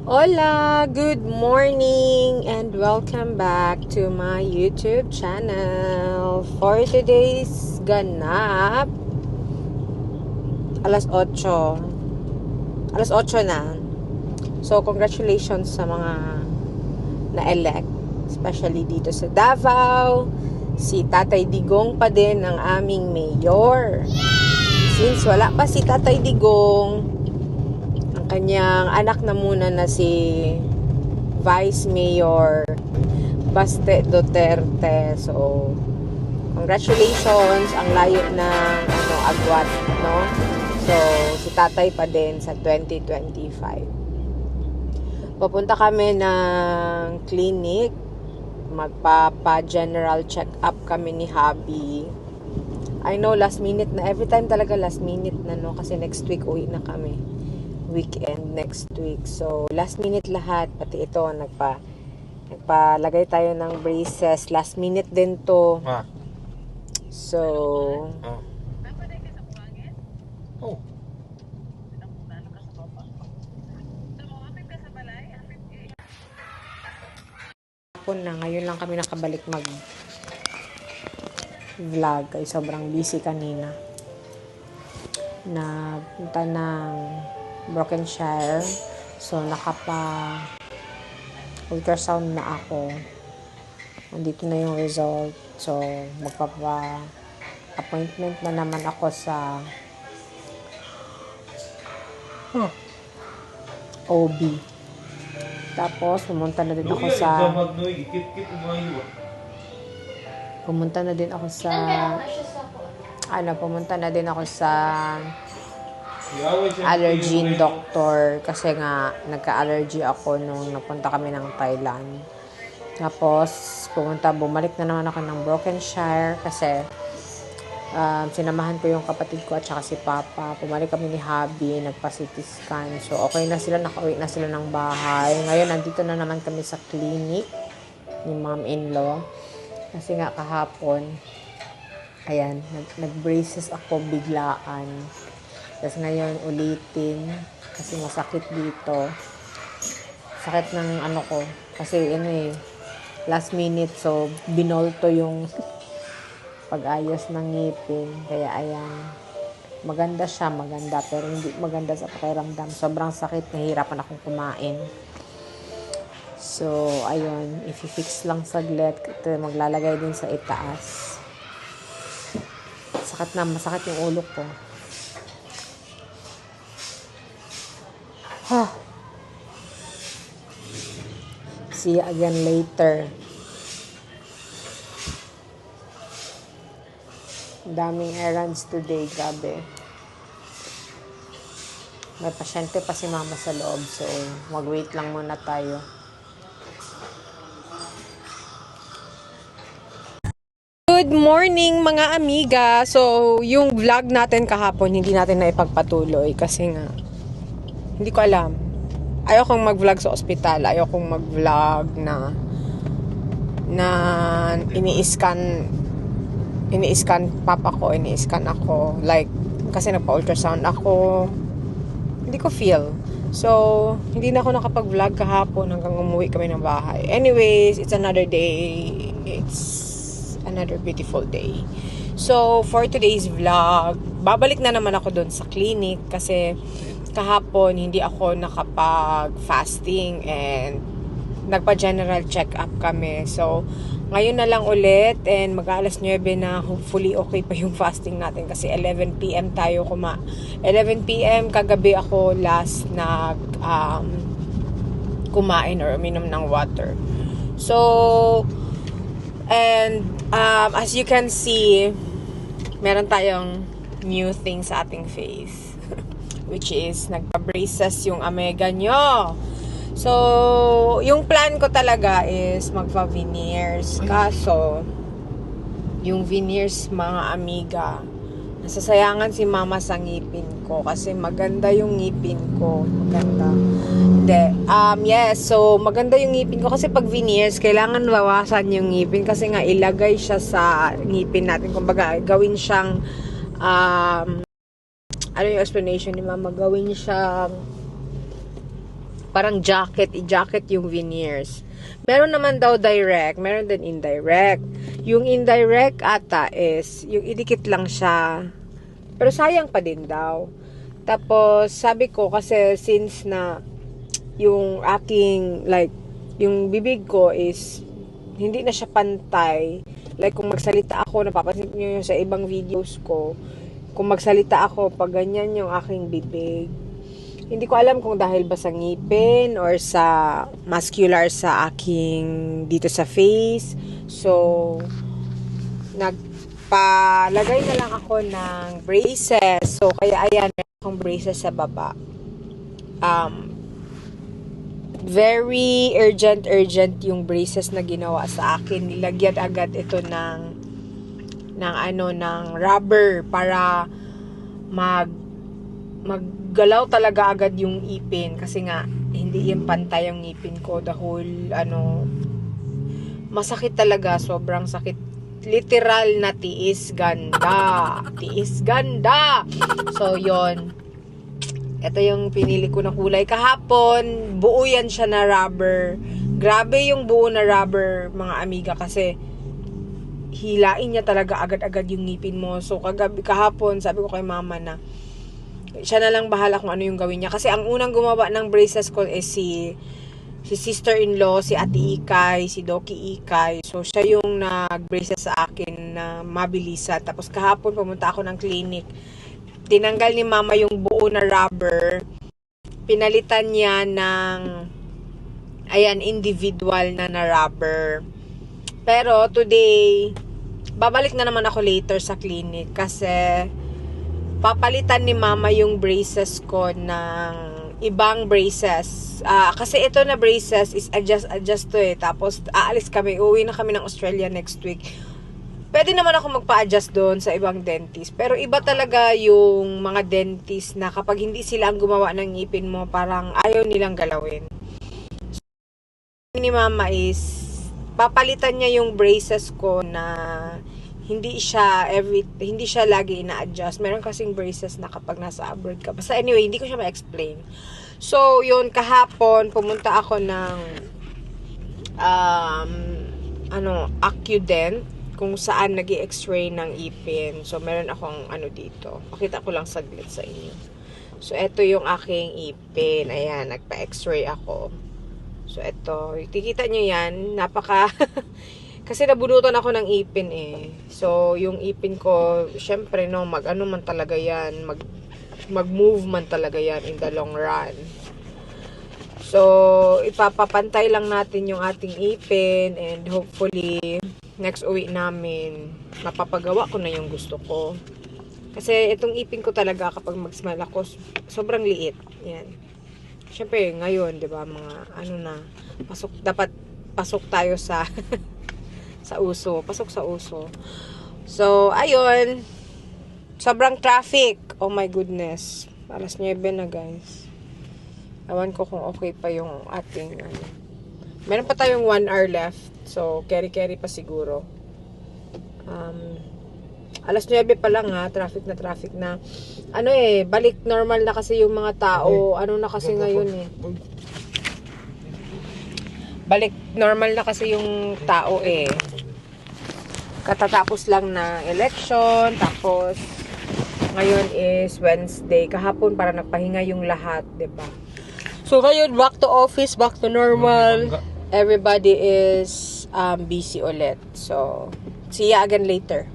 Hola! Good morning and welcome back to my YouTube channel. For today's ganap, alas 8. Alas 8 na. So, congratulations sa mga na-elect. Especially dito sa Davao. Si Tatay Digong pa din ang aming mayor. Since wala pa si Tatay Digong, kanyang anak na muna na si Vice Mayor Baste Duterte. So, congratulations. Ang layo ng agwat, no? So, si tatay pa din sa 2025. Papunta kami ng clinic. Magpapa-general check-up kami ni Habi. I know, last minute na. Every time talaga last minute na, no? Kasi next week uwi na kami. Weekend next week. So, last minute lahat. Pati ito, nagpalagay tayo ng braces. Last minute din to. So, hapon na. Ngayon lang kami nakabalik mag-vlog. Ay, sobrang busy kanina. Napunta ng Brokenshire. So, ultrasound na ako. Nandito na yung result. So, magpapa-appointment na naman ako sa OB. Tapos, pumunta na din ako sa allergy doctor kasi nga nagka-allergy ako nung napunta kami ng Thailand. Tapos bumalik na naman ako ng Brokenshire kasi sinamahan ko yung kapatid ko at saka si Papa. Bumalik kami ni Habi, nagpa-CT scan. So okay na sila, nakauwi na sila ng bahay. Ngayon nandito na naman kami sa clinic ni mom-in-law kasi nga kahapon ayan, nag-braces ako biglaan. Tapos ngayon ulitin kasi masakit dito. Sakit ng ko. Kasi last minute, so binolto yung pag-ayos ng ngipin. Kaya ayan, maganda pero hindi maganda sa pakiramdam. Sobrang sakit, nahihirapan akong kumain. So ayun, i-fix lang saglit. Ito, maglalagay din sa itaas. Masakit yung ulo ko. See you again later. Daming errands today, grabe. May pasyente pa si mama sa loob, so mag-wait lang muna tayo. Good morning mga amiga. So, yung vlog natin kahapon, hindi natin na ipagpatuloy kasi nga hindi ko alam. Ayokong mag-vlog sa ospital. Ayokong mag-vlog na ini-scan papa ko, ini-scan ako. Like, kasi nagpa-ultrasound ako. Hindi ko feel. So, hindi na ako nakapag-vlog kahapon hanggang umuwi kami ng bahay. Anyways, it's another day. It's another beautiful day. So, for today's vlog, babalik na naman ako doon sa clinic kasi kahapon hindi ako nakapag-fasting and nagpa-general check-up kami. So, ngayon na lang ulit and mag-alas 9 na, hopefully okay pa yung fasting natin kasi 11 PM tayo 11 PM kagabi ako last kumain or uminom ng water. So, and as you can see, meron tayong new thing sa ating face. Which is, nagpa-braces yung amega nyo. So, yung plan ko talaga is magpa-veneers. Kaso, yung veneers, mga amiga, nasasayangan si mama sa ngipin ko. Kasi maganda yung ngipin ko. Maganda. Yes, so, maganda yung ngipin ko. Kasi pag veneers, kailangan bawasan yung ngipin. Kasi nga, ilagay siya sa ngipin natin. Kumbaga, gawin siyang ano yung explanation ni mama, gawin siyang parang i-jacket yung veneers. Meron naman daw direct, meron din indirect. Yung indirect ata is, yung idikit lang siya. Pero sayang pa din daw. Tapos, sabi ko, kasi since na yung aking, like, yung bibig ko is, hindi na siya pantay. Like, kung magsalita ako, napapansin nyo sa ibang videos ko, kung magsalita ako, pag ganyan yung aking bibig, hindi ko alam kung dahil ba sa ngipin or sa muscular sa aking dito sa face. So, nagpalagay na lang ako ng braces. So, kaya ayan, meron akong braces sa baba. Very urgent yung braces na ginawa sa akin. Nilagyan agad ito ng rubber para maggalaw talaga agad yung ipin kasi nga hindi yung pantay ang ngipin ko the whole masakit talaga, sobrang sakit, literal na tiis ganda. So yon, ito yung pinili ko na kulay kahapon. Buo yan siya na rubber, grabe yung buo na rubber mga amiga, kasi hilain niya talaga agad-agad yung ngipin mo. So kahapon sabi ko kay mama na siya na lang bahala kung ano yung gawin niya. Kasi ang unang gumawa ng braces ko is si sister-in-law, si Ate Ikay, si Doki Ikay. So, siya yung nag-braces sa akin na mabilisan. Tapos kahapon pumunta ako ng clinic. Tinanggal ni mama yung buo na rubber. Pinalitan niya ng individual na rubber. Pero today, babalik na naman ako later sa clinic kasi papalitan ni mama yung braces ko ng ibang braces. Kasi ito na braces is adjust to eh. Tapos aalis kami, uwi na kami ng Australia next week. Pwede naman ako magpa-adjust doon sa ibang dentist. Pero iba talaga yung mga dentist na kapag hindi sila ang gumawa ng ngipin mo, parang ayaw nilang galawin. So, ni mama is papalitan niya yung braces ko na hindi siya lagi ina-adjust. Meron kasing braces na kapag nasa abroad ka. Basta anyway, hindi ko siya ma-explain. So, yun, kahapon, pumunta ako ng Accudent, kung saan nag-i-x-ray ng ipin. So, meron akong dito. Pakita ko lang saglit sa inyo. So, ito yung aking ipin. Ayan, nagpa-x-ray ako. So, ito. Tikita nyo yan. Napaka... Kasi nabunutan ako ng ipin eh. So, yung ipin ko, syempre no, man talaga yan. Mag-move man talaga yan in the long run. So, ipapapantay lang natin yung ating ipin and hopefully, next uwi namin, mapapagawa ko na yung gusto ko. Kasi itong ipin ko talaga kapag mag-smile ako, sobrang liit. Yan. Syempre, ngayon, di ba, mga dapat pasok tayo sa... pasok sa uso. So, ayun. Sobrang traffic. Oh my goodness. Alas 9 na, guys. Awan ko kung okay pa yung ating meron pa tayong 1 hour left. So, carry pa siguro. Alas 9 pa lang ha. Traffic na. Balik normal na kasi yung mga tao. Ano na kasi ngayon eh. Balik normal na kasi yung tao eh. Katatapos lang na election, tapos ngayon is Wednesday. Kahapon para nagpahinga yung lahat, 'di ba? So ngayon back to office, back to normal. Everybody is busy ulit. So see you again later.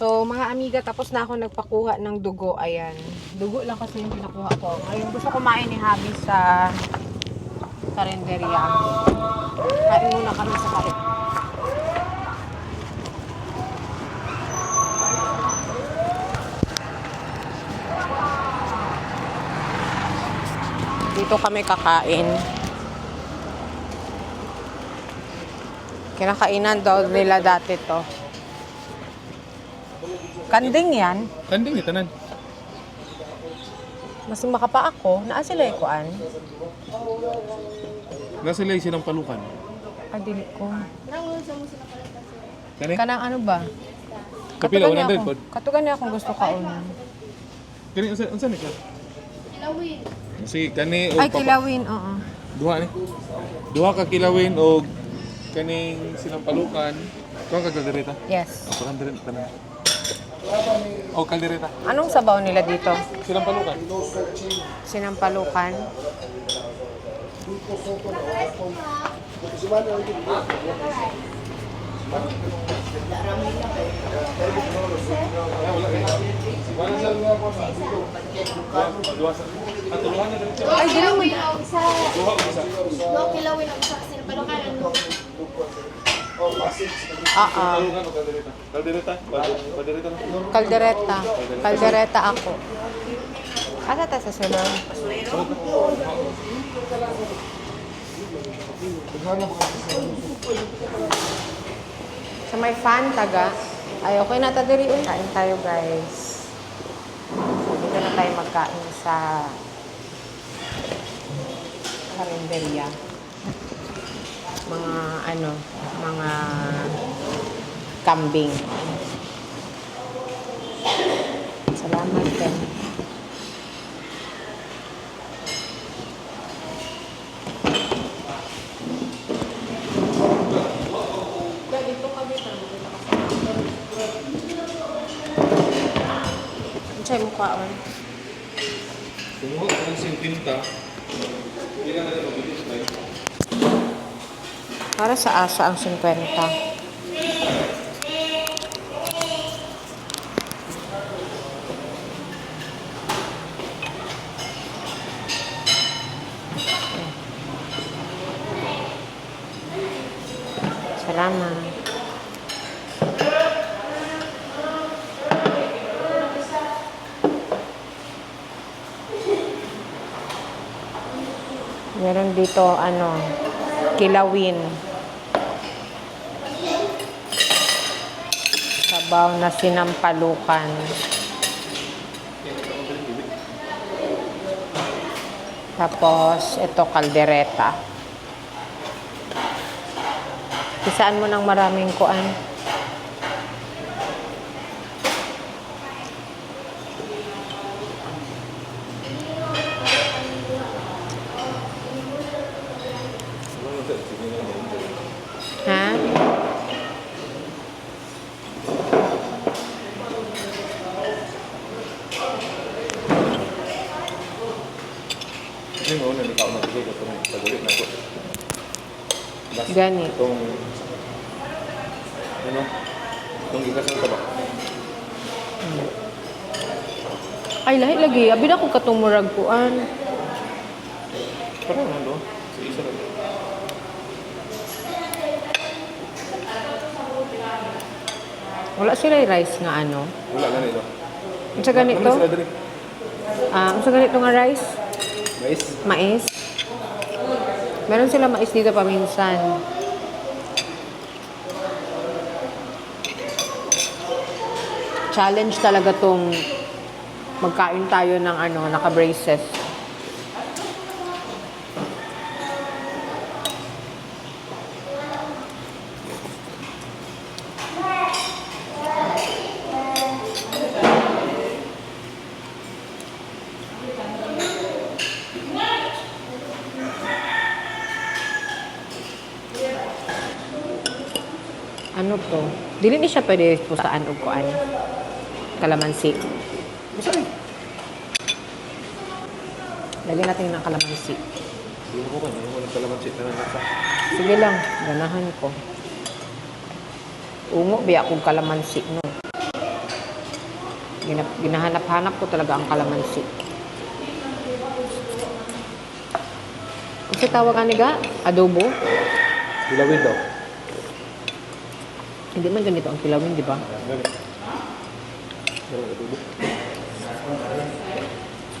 So mga amiga, tapos na ako nagpakuha ng dugo. Ayan. Dugo lang kasi yung pinakuha ko. Ngayon gusto kumain ni Habi sa karinderya. Kain muna kami sa karin. Dito kami kakain. Kinakainan daw nila dati to. Kanding yan. Kanding ito nan. Mas makapa ako. Naa sila ikuan. Nasa lay silang palukan. Ay, dili ko. Kani? Kanang ano ba? Kapila 100 pod. Katugan niya akong gusto kaon. Kani unsa ni ka? Sige, kani o Ay, kilawin, oo. Duha ni. Duha ka kilawin o kaning sinampalukan. Kuha ka kaldereta. Yes. O kaldereta tanan. O kaldereta. Anong sabaw nila dito? Sinampalukan. Sinampalukan. Ay, di naman. Isa, 2 kilawin ang isa kasi napalukan ang Sinampalukan o kaldereta. Kaldereta. Kaldereta na. Kaldereta. Kaldereta ako. Asa ta sa sunod? Sa may fan taga. Ay, okay na ta diri. Kain tayo, guys. So, dito na tayo magkain sa karinderya. Mga kambing. Salamat din. Chay mo kaon. Kumuha ka ng sintinta. Ilan na rin mabilis na yun. Para sa asa ang 50. Salamat. Meron dito, kilawin. Sabaw na sinampalukan. Tapos, ito, kaldereta. Isaan mo ng maraming kuan. Ha? Ini mo na ikaw na tigil itong sagulit na ito. Gani. Itong itong ikasang tabak. Ay, lahi lagi. Abi na ko katumurag kuan. Parang ano? Sa isa lang. Wala sila rice nga Wala ganito. Ano sa ganito? Ano sila dali? Ano sa ganito nga rice? Mais? Mais. Meron sila mais dito paminsan. Challenge talaga tong magkain tayo ng naka-braces. Ano to? Dili ni siya pwede pusaan og kuan. Kalamansi. Lagyan natin ng kalamansi. Hindi mo ko ano? Walang kalamansi na nasa. Sige lang, ganahan ko. Ungo biya akong kalamansi no. Ginahanap-hanap ko talaga ang kalamansi. Kasi tawag ani ga? Adobo? Dilawin daw. Hindi man ganito ang kilawin, di ba?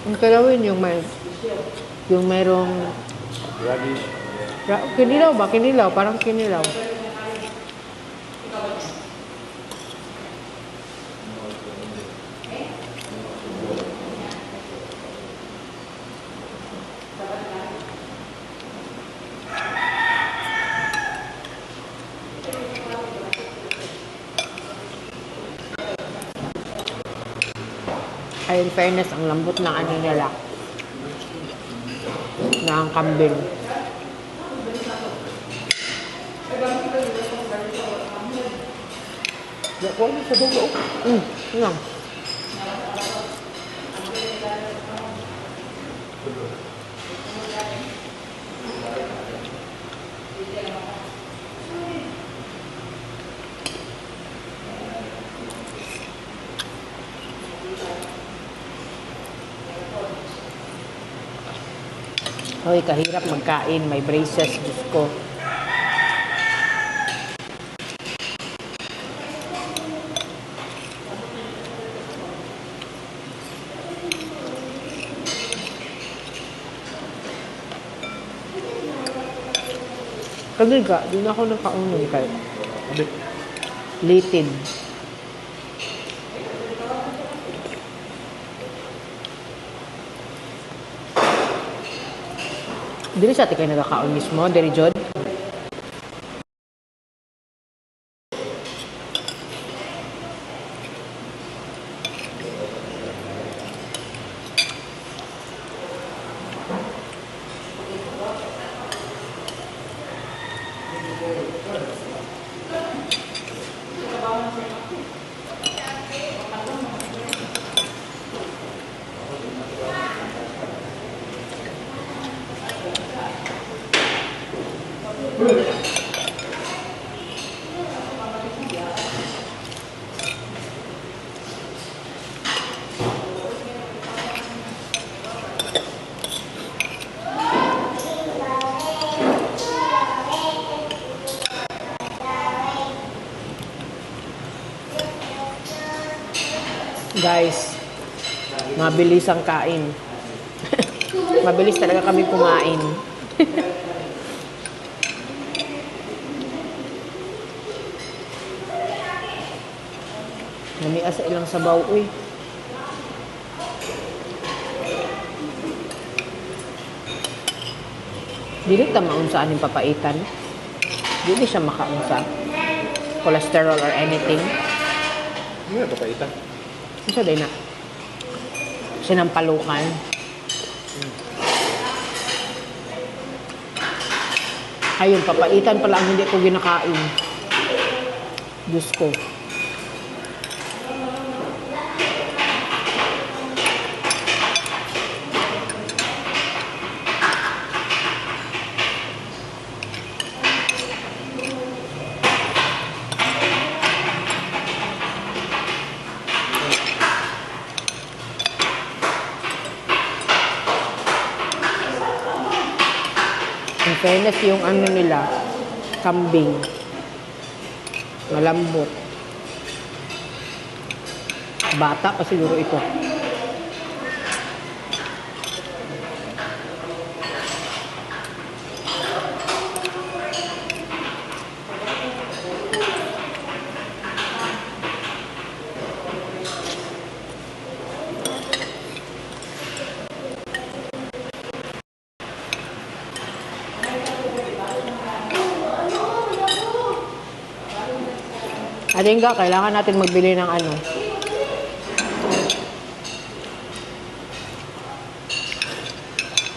Ang kilawin yung mayroong Radish. kinilaw ba? Kinilaw, parang kinilaw. Ay, in fairness, ang lambot ng nila. ng kambing. Nakuha mo sa dugo. Yun lang. Hoy, kahirap magkain. May braces, Diyos ko. Kagil ka, di na ako nakaunin kayo. Abi. Litid. Dili sa atin kayo nagkakaon mismo, Diri Jod. Guys, mabilis ang kain. Mabilis talaga kami kumain. Namias sa ilang sabaw, uy. Dili ta maunsa aning papaitan. Dili siya makaunsa. Cholesterol or anything. Hindi na papaitan. Isa din na. Sinampalukan. Ayun, papaitan pala ang hindi ko ginakain. Diyos ko. In fairness, yung ano nila, kambing, malambot. Bata pa siguro ito. Adinga, kailangan natin magbili ng ano.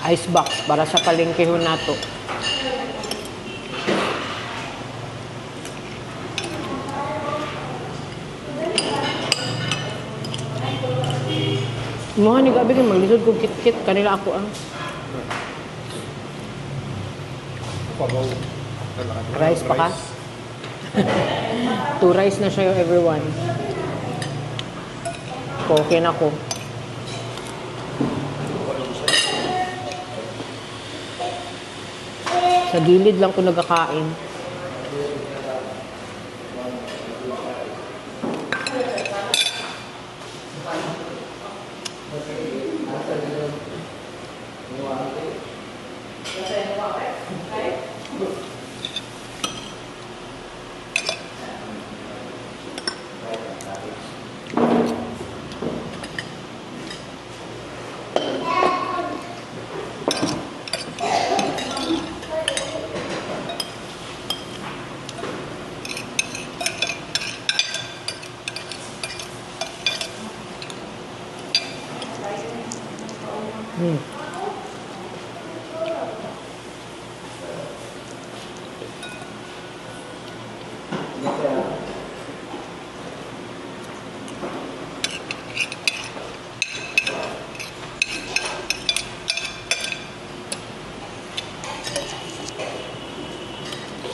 Ice box para sa palengkehon nato. Mga ni gabi maglisod kong kit-kit kanila ako ang Pabaw. rice pa ka. 2 rice na siya yung everyone. Okay na ko. Sa gilid lang ko nagkakain.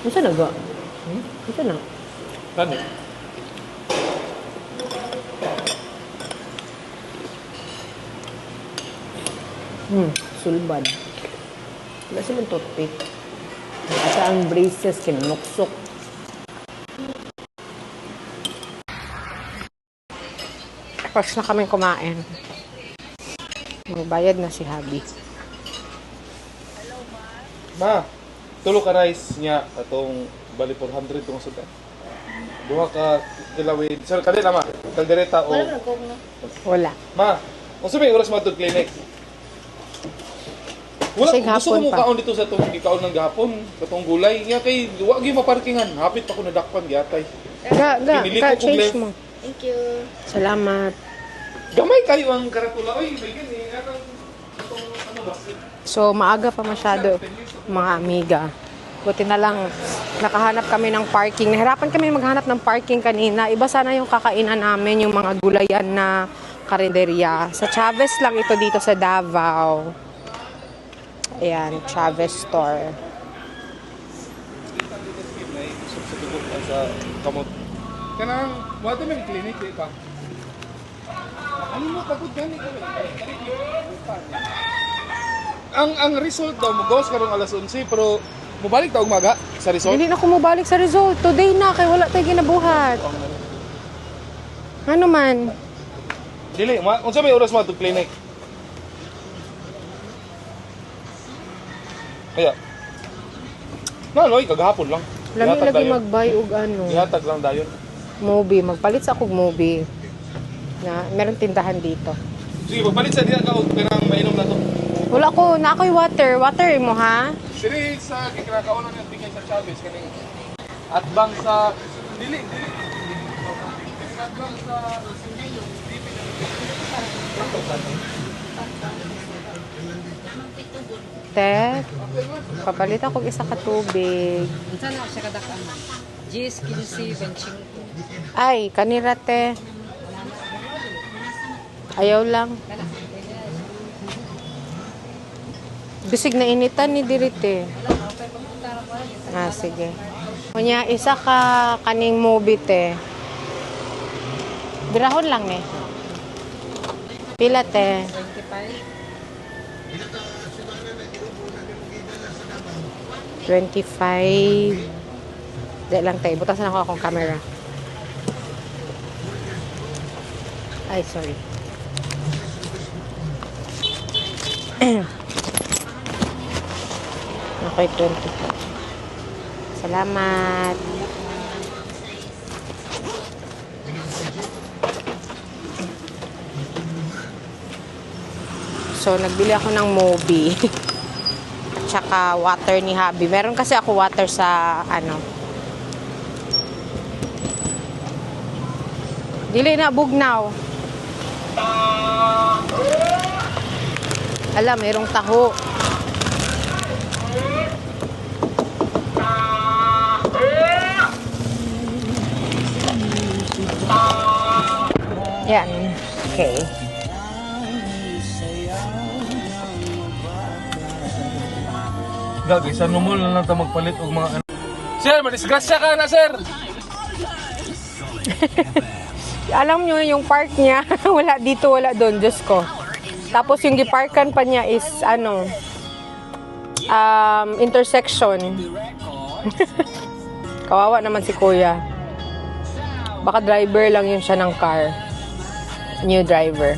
Masa na ga? Masa na? Kani? Sulban. Wala silang toothpick. At ang braces, kinuksok. Tapos na kami kumain. Magbayad na si Habi. Ma, tulo ka rice niya atong bali 400 tong sudan. Duha ka kilawin. Sir, kanila ma, kaldereta o... Wala mo nag-cook na. Wala. Ma, kung sabi oras mo itong clinic. Wala, Kasi gusto ko hapon mo pa. kaon dito sa itong ikaon ng gahapon. Katong gulay. Nga kay, wag yung maparkingan. Hapit pa ko nadakpan, gyatay. Pinili ko kung Change left. mo. Thank you. Salamat. Gamay kayo ang karatula. Oy, may gani. Itong ano ba? So, maaga pa masyado, mga amiga. Buti na lang, nakahanap kami ng parking. Nahirapan kami maghanap ng parking kanina. Iba sana yung kakainan namin, yung mga gulayan na karinderya. Sa Chavez lang ito dito sa Davao. Ayan, Chavez Store. Sa kamot. Kanang, wala may clinic, di pa? Ano mo, pagod gani ka? Ang result daw, mag-gawas ka rin alas 11, pero mabalik daw umaga sa result. Hindi na kumubalik sa result. Today na, kay wala tayo ginabuhat. Ano man? Dili, kung sa may oras mo itong clinic. Kaya, nanoy, kagahapon lang. Lami Gihatag lagi dayon. mag-buy og ano. Gihatag lang dayon. Movie. Magpalit sa akong movie. Na, meron tindahan dito. Sige, magpalit sa diya ka o pinang mainom na to. Wala ko, na ako'y water. Water mo ha? Siri sa kikinakaunan ng bigay sa Chavez kaning atbang sa dili. Atbang sa Singinyo, Te, papalit ako isa ka tubig. Sana siya kadakan. Gis, 15, 25. Ay, kanira te. Ayaw lang. Bisig na initan ni Dirite. Ah, sige. Kunya, isa ka kaning movie te. Birahon lang eh. Pila te? 25. 25. Di lang tayo. Butasan ako akong camera. Ay, sorry. Okay, 25. Salamat. So, nagbili ako ng Moby. Tsaka water ni Habi. Meron kasi ako water sa ano. Dili na bugnaw. Alam, merong taho. Yan. Okay. Gagi, sa numol na lang ta magpalit og mga ano. Sir, madisgrasya ka na, sir. Alam nyo, yung park niya, wala dito, wala doon, Diyos ko. Tapos yung giparkan pa niya is, ano, intersection. Kawawa naman si kuya. Baka driver lang yun siya ng car. New driver.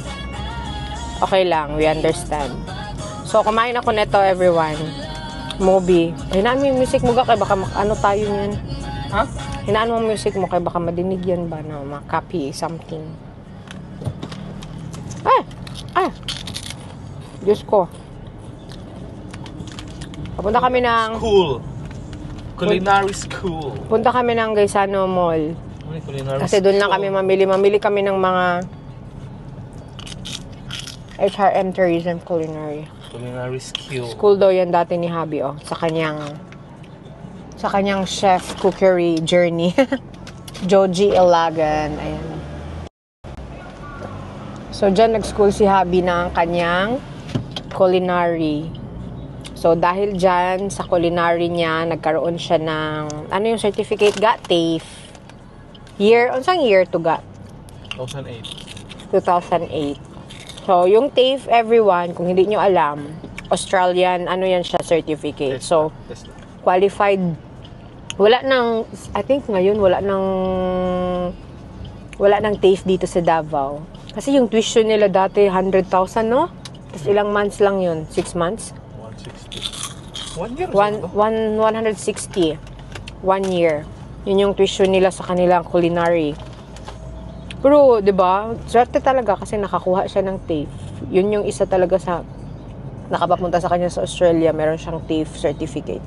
Okay lang, we understand. So, kumain ako neto, everyone. Moby. Hinaan mo yung music mo, kaya baka ano tayo niyan. Ha? Hinaan mo ang music mo, kaya baka madinig yan ba na makapi something. Ah! Diyos ko. Papunta kami ng... School. Culinary school. Punta kami ng Gaisano Mall. Ay, culinary Kasi doon lang kami mamili. Mamili kami ng mga HRM Tourism Culinary. Culinary skill. School daw yan dati ni Habi, oh. Sa kanyang chef cookery journey. Joji Ilagan. Ayan. So, dyan nag-school si Habi ng kanyang culinary. So, dahil dyan, sa culinary niya, nagkaroon siya ng, ano yung certificate ga? TAFE. Year, unsang year to ga? 2008. 2008. So, yung TAFE, everyone, kung hindi nyo alam, Australian, ano yan siya, certificate. So, qualified. Wala nang, I think ngayon, wala nang TAFE dito sa Davao. Kasi yung tuition nila dati, 100,000, no? Tapos ilang months lang yun? 6 months? 160. 1 year? 160. 1 year. Yun yung tuition nila sa kanilang culinary. Pero, di ba, swerte talaga kasi nakakuha siya ng TAFE. Yun yung isa talaga sa nakapapunta sa kanya sa Australia, meron siyang TAFE certificate.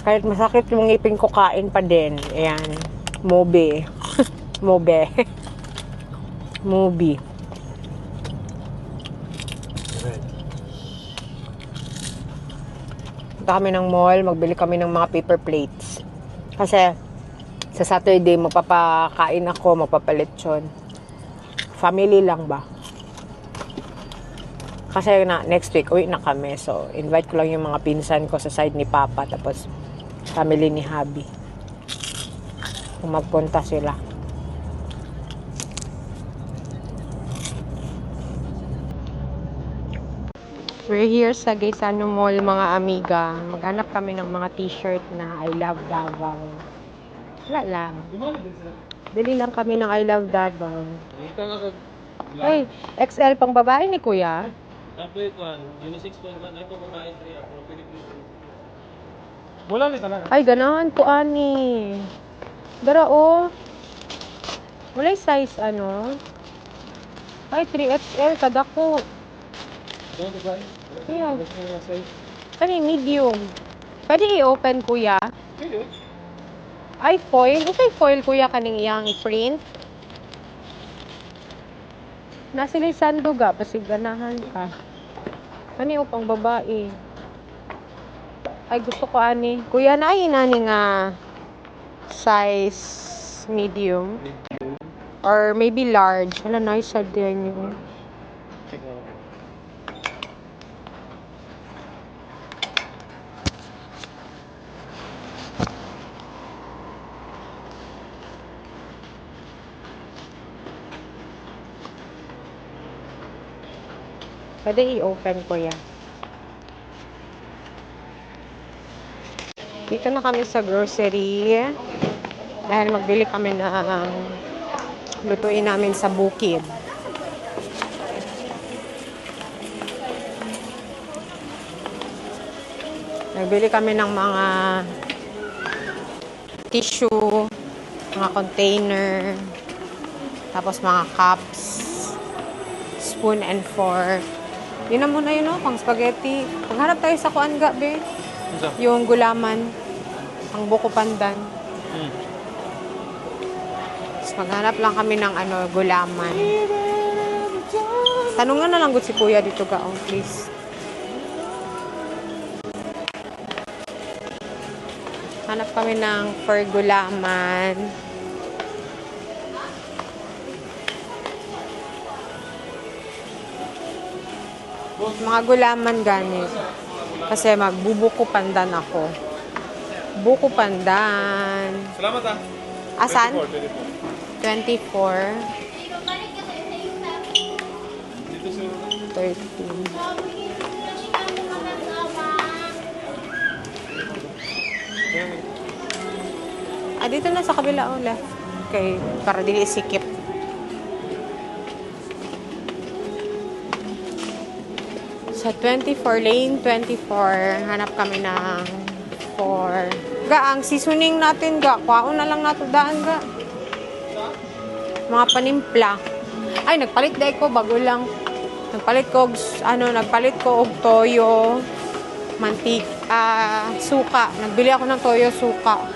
Kahit masakit yung ngipin ko, kain pa din. Ayan. Mobe. Mobe. Movie. Punta kami ng mall, magbili kami ng mga paper plates. Kasi, sa Saturday, magpapakain ako, magpapalitsyon. Family lang ba? Kasi next week, uwi na kami. So, invite ko lang yung mga pinsan ko sa side ni Papa. Tapos, family ni Habi. Kung magpunta sila. We're here sa Gaisano Mall, mga amiga. Maghanap kami ng mga t-shirt na I love Davao. Wala lang. Dili lang kami ng I love Davao. Ay, XL pang babae ni Kuya. Unisex po naman. Ay po babae 3 ako. Wala ni talaga. Ay, ganahan po, ani. Dara, oh. Walay size, ano. Ay, 3XL, kadako. Don't buy. Yeah. Kani, medium. Pwede i-open, Kuya. Ay, foil. Okay, foil, Kuya, kaning iyang print. Nasilay sanduga, pasiganahan ka. Kani, pang babae. Ay, gusto ko, ani. Kuya, na ay nani nga size medium. Or maybe large. Wala, nice sad din yun. Pwede i-open ko yan. Dito na kami sa grocery. Dahil magbili kami ng lutuin namin sa bukid. Nagbili kami ng mga tissue, mga container, tapos mga cups, spoon and fork. Yun na muna yun, pang spaghetti. Paghanap tayo sa kuan gabi. Yung gulaman. Ang buko pandan. Tapos maghanap lang kami ng gulaman. Tanungan na lang gud si Kuya dito gaong, please. Hanap kami ng for gulaman. Mga gulaman ganit. Kasi magbubuko pandan ako. Buko pandan. Salamat ah. Asan? 24. 24. Dito sa 13. Dito na sa kabila left. Okay, para dili isikip. Sa 24 lane 24, hanap kami ng 4. Ang seasoning natin kwaon na lang nato daan mga panimpla. Ay, nagpalit dahil ko bago lang. Nagpalit ko og toyo, suka. Nagbili ako ng toyo, suka.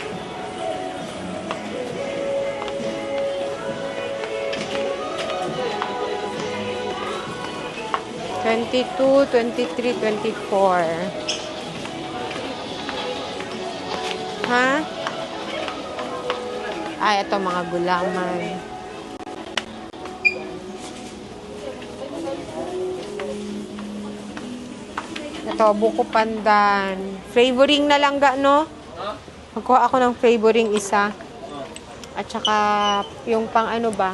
$22, $23, $24. Ha? Ay, ito mga gulaman. Ito, buko pandan. Flavoring na lang ga, no? Magkuha ako ng flavoring isa. At saka, yung pang ano ba?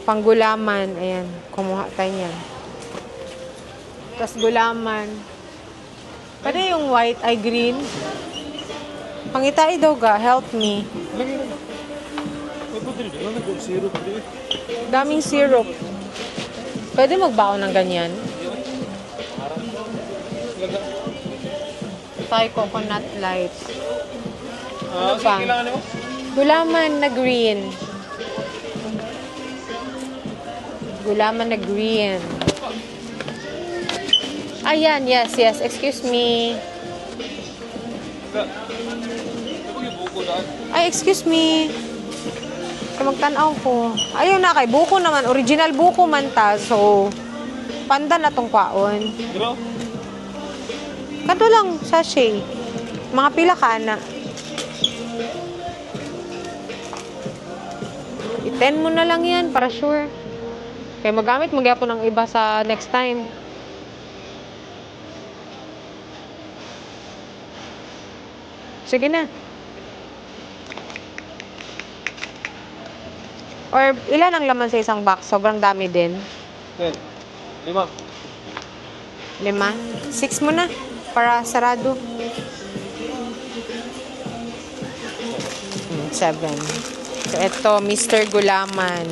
Panggulaman. Ayan, kumuha tayo niyan. Tapos gulaman. Pwede yung white ay green. Pangitay daw ga, help me. Lagi na. May pudri na lang. Syrup. Daming syrup. Pwede magbaon ng ganyan. Thai coconut light. Ano Sige, pa? kailangan mo? Gulaman na green. Gulaman na green. Ayan, yes. Excuse me. Ay, excuse me. Magtanaw ko. Ayun na kay buko naman. Original buko man ta. So, pandan na tong kwaon. Bro? Kato lang, sachet. Mga pila ka na. I-10 mo na lang yan para sure. Kaya magamit mo ng iba sa next time. Sige na. Or ilan ang laman sa isang box? Sobrang dami din. 10. 5. 5? 6 mo na. Para sarado. 7. So, ito, Mr. Gulaman.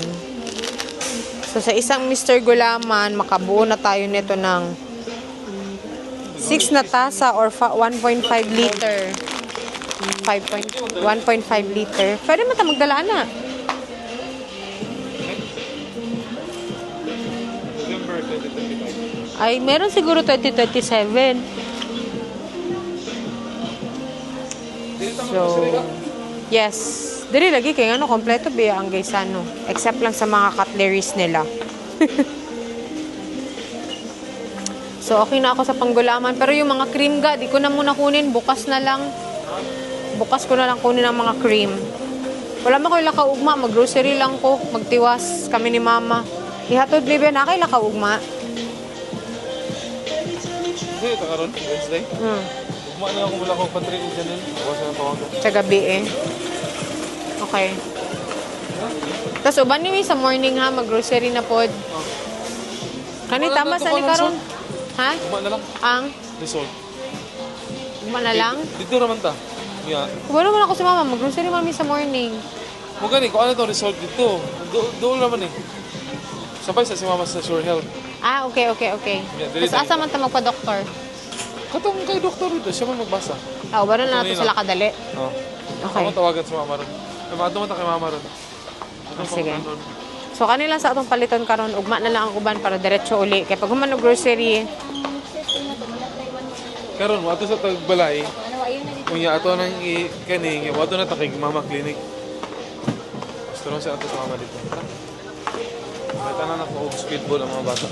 So, sa isang Mr. Gulaman, makabuo na tayo nito ng 6 na tasa or 1.5 liter. 1.5 liter. Pwede mo ta magdala na. November 2025. Ay, meron siguro 2027. So, yes. Dili lagi kay ano, kompleto ba ang gaysano. Except lang sa mga cutleries nila. So, okay na ako sa panggulaman. Pero yung mga cream ga, di ko na muna kunin. Bukas na lang. Bukas ko na lang kunin ang mga cream. Wala mo ko yung lakaugma. Mag-grocery lang ko. Magtiwas kami ni mama. Ihatod ni Ben, kay lakaugma. Hindi, ito karon Wednesday. Ugma na ako mula ko country in dyan. Bukas na tawag ko. Sa gabi eh. Okay. Tapos uban ni sa morning ha, mag-grocery na pod. Kani tama sa ni karon? Ha? Ugma na lang. Ang? Result. Uma na lang? Dito naman ta. Yeah. Wala man ako si mama, mag-grocery mami sa morning. Mo gani ko ano to result dito. Doon naman eh. Sabay sa si mama sa Sure Health. Ah, okay. Yeah, dili Tapos asa man ta magpa-doktor? Katong kay doktor dito, siya man magbasa. Ah, wala na nato sila kadali. Oh. Okay. Ako tawagan sa mama ron. Mato man ta kay mama ron. Sige. So kanila sa atong paliton karon ugma na lang ang uban para diretso uli. Kay pag human og grocery, Karon mo ato sa tagbalay. Kunya ato nang kaning, ato na ta kay mama clinic. Gusto ron sa ato sa mama dito. May tanan ako og speedball ang mga bata.